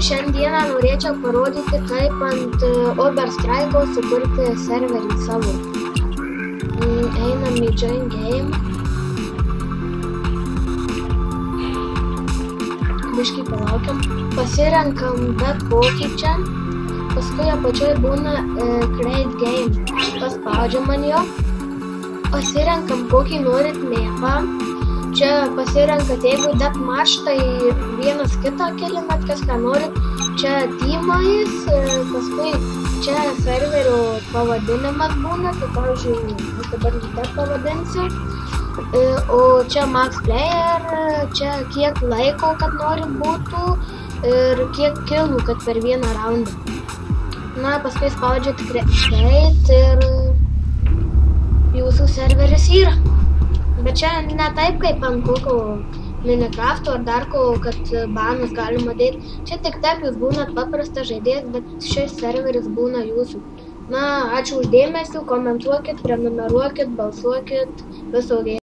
šiandieną norėčiau parodyti, kaip ant Uberstrike'o sukurti serverį savo. Einam į Join Game. Biškį palaukiam. Pasirenkam bet kokį čia. Paskui apačioje būna Create Game. Paspaudžiam ant jo. Pasirenkam kokį norit mapą. Čia pasirenkat, jeigu deathmatch, tai vienas kitą keliat, kas ką norit. Čia teamais, paskui čia serverio pavadinimas būna, tai pavyzdžiui, aš dabar taip pavadinsiu. O čia max player, čia kiek laiko, kad norit būtų ir kiek kilų, kad per vieną raundą. Na, paskui spaudžiat create ir jūsų serveris yra. Bet čia ne taip kaip ant kokio Minecrafto ar dar ko, kad banus galima dėti. Čia tik taip jūs būnat paprastas žaidėjas, bet šis serveris būna jūsų. Na, ačiū už dėmesį, komentuokit, prenumeruokit, balsuokit, viso gero.